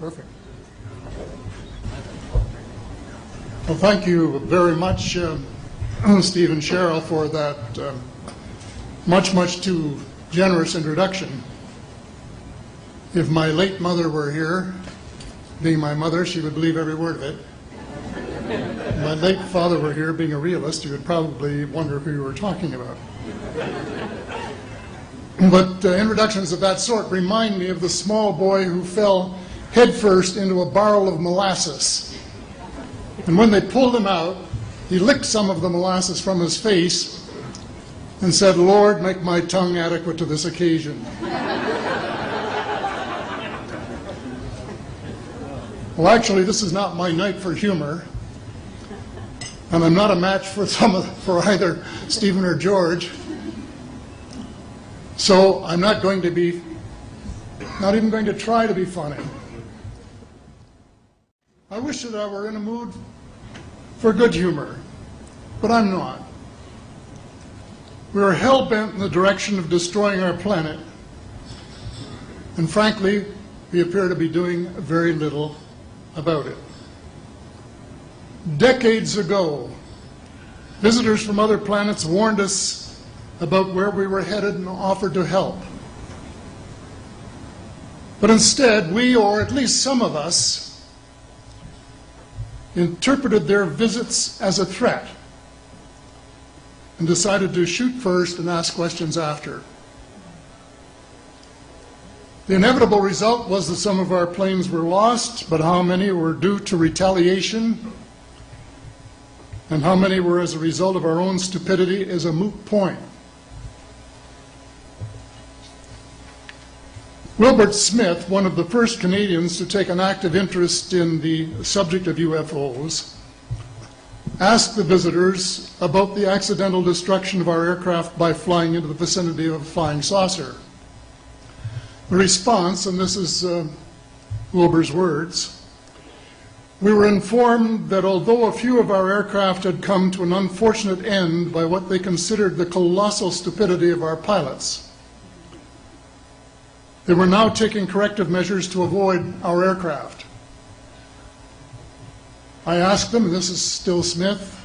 Perfect. Well, thank you very much, Steve and Cheryl, for that much too generous introduction. If my late mother were here, being my mother, she would believe every word of it. If my late father were here, being a realist, he would probably wonder who you were talking about. But introductions of that sort remind me of the small boy who fell headfirst into a barrel of molasses. And when they pulled him out, he licked some of the molasses from his face and said, "Lord, make my tongue adequate to this occasion." Well, actually, this is not my night for humor, and I'm not a match for either Stephen or George. So I'm not even going to try to be funny. I wish that I were in a mood for good humor, but I'm not. We are hell-bent in the direction of destroying our planet, and frankly, we appear to be doing very little about it. Decades ago, visitors from other planets warned us about where we were headed and offered to help. But instead, we, or at least some of us, interpreted their visits as a threat and decided to shoot first and ask questions after. The inevitable result was that some of our planes were lost, but how many were due to retaliation and how many were as a result of our own stupidity is a moot point. Wilbert Smith, one of the first Canadians to take an active interest in the subject of UFOs, asked the visitors about the accidental destruction of our aircraft by flying into the vicinity of a flying saucer. The response, and this is Wilbur's words, "We were informed that although a few of our aircraft had come to an unfortunate end by what they considered the colossal stupidity of our pilots, they were now taking corrective measures to avoid our aircraft. I asked them," and this is still Smith,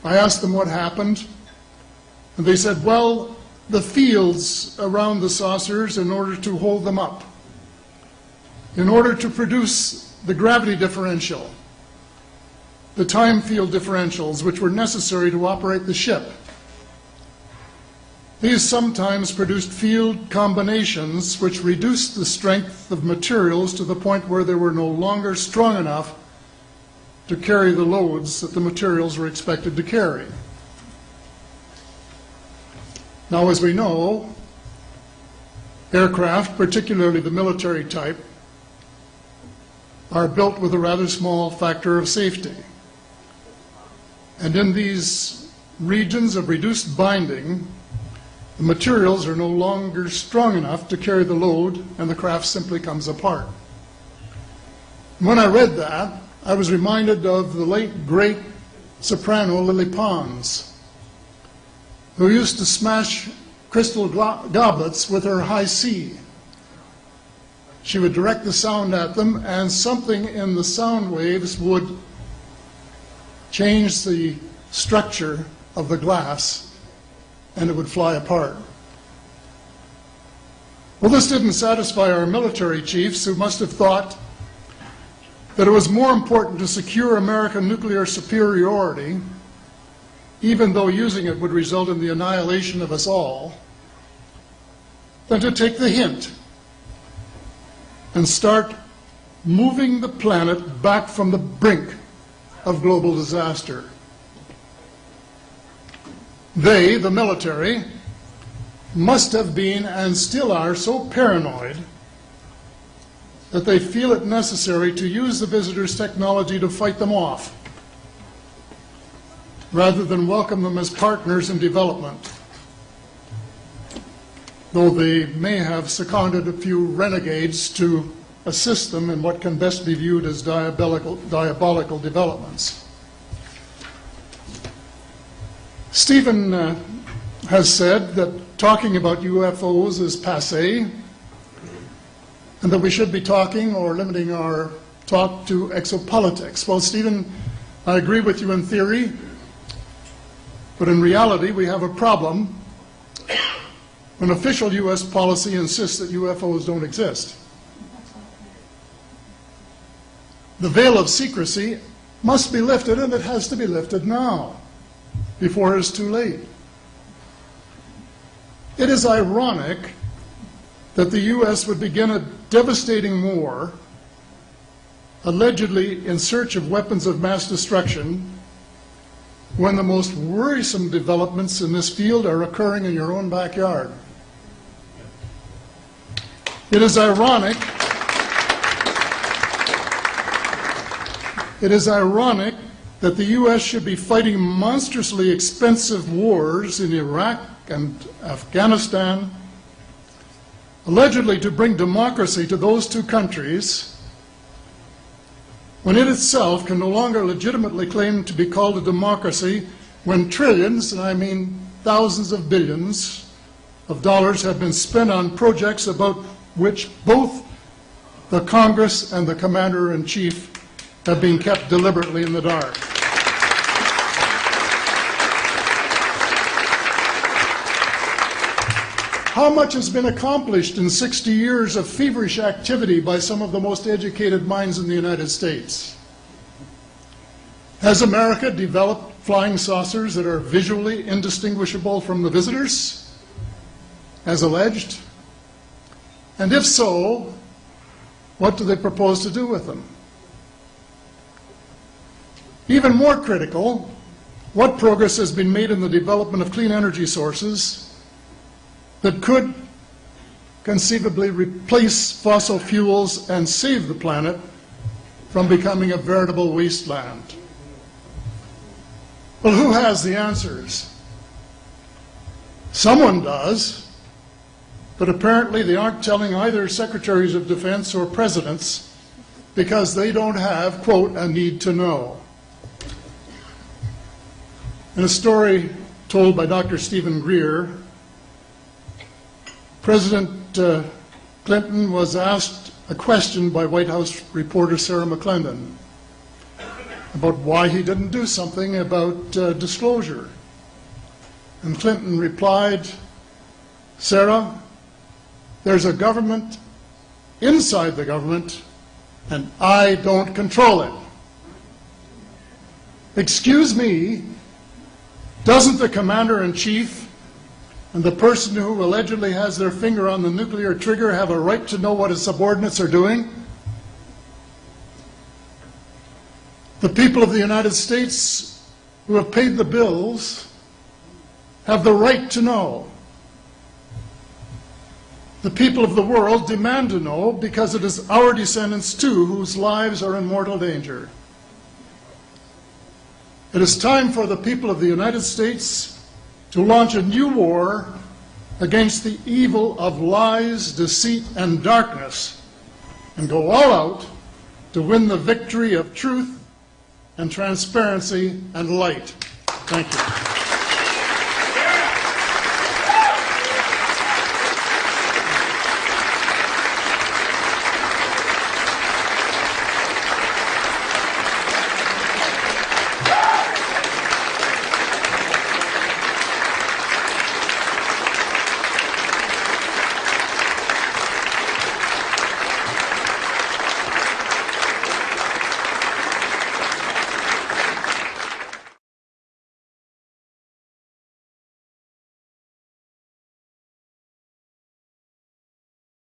"I asked them what happened, and they said, well, the fields around the saucers in order to hold them up, in order to produce the gravity differential, the time field differentials which were necessary to operate the ship. These sometimes produced field combinations which reduced the strength of materials to the point where they were no longer strong enough to carry the loads that the materials were expected to carry." Now, as we know, aircraft, particularly the military type, are built with a rather small factor of safety. And in these regions of reduced binding, the materials are no longer strong enough to carry the load, and the craft simply comes apart. When I read that, I was reminded of the late, great soprano Lily Pons, who used to smash crystal goblets with her high C. She would direct the sound at them, and something in the sound waves would change the structure of the glass, and it would fly apart. Well, this didn't satisfy our military chiefs, who must have thought that it was more important to secure American nuclear superiority, even though using it would result in the annihilation of us all, than to take the hint and start moving the planet back from the brink of global disaster. They, the military, must have been and still are so paranoid that they feel it necessary to use the visitors' technology to fight them off, rather than welcome them as partners in development, though they may have seconded a few renegades to assist them in what can best be viewed as diabolical developments. Stephen has said that talking about UFOs is passé, and that we should be talking or limiting our talk to exopolitics. Well, Stephen, I agree with you in theory, but in reality we have a problem when official U.S. policy insists that UFOs don't exist. The veil of secrecy must be lifted, and it has to be lifted now, before it's too late. It is ironic that the U.S. would begin a devastating war, allegedly in search of weapons of mass destruction, when the most worrisome developments in this field are occurring in your own backyard. It is ironic that the U.S. should be fighting monstrously expensive wars in Iraq and Afghanistan, allegedly to bring democracy to those two countries, when it itself can no longer legitimately claim to be called a democracy, when trillions, and I mean thousands of billions of dollars, have been spent on projects about which both the Congress and the Commander-in-Chief have been kept deliberately in the dark. How much has been accomplished in 60 years of feverish activity by some of the most educated minds in the United States? Has America developed flying saucers that are visually indistinguishable from the visitors, as alleged? And if so, what do they propose to do with them? Even more critical, what progress has been made in the development of clean energy sources that could conceivably replace fossil fuels and save the planet from becoming a veritable wasteland? Well, who has the answers? Someone does, but apparently they aren't telling either secretaries of defense or presidents because they don't have, quote, a need to know. In a story told by Dr. Stephen Greer, President Clinton was asked a question by White House reporter Sarah McClendon about why he didn't do something about disclosure. And Clinton replied, "Sarah, there's a government inside the government, and I don't control it." Excuse me, doesn't the Commander-in-Chief and the person who allegedly has their finger on the nuclear trigger have a right to know what his subordinates are doing? The people of the United States who have paid the bills have the right to know. The people of the world demand to know because it is our descendants too whose lives are in mortal danger. It is time for the people of the United States to launch a new war against the evil of lies, deceit, and darkness, and go all out to win the victory of truth and transparency and light. Thank you.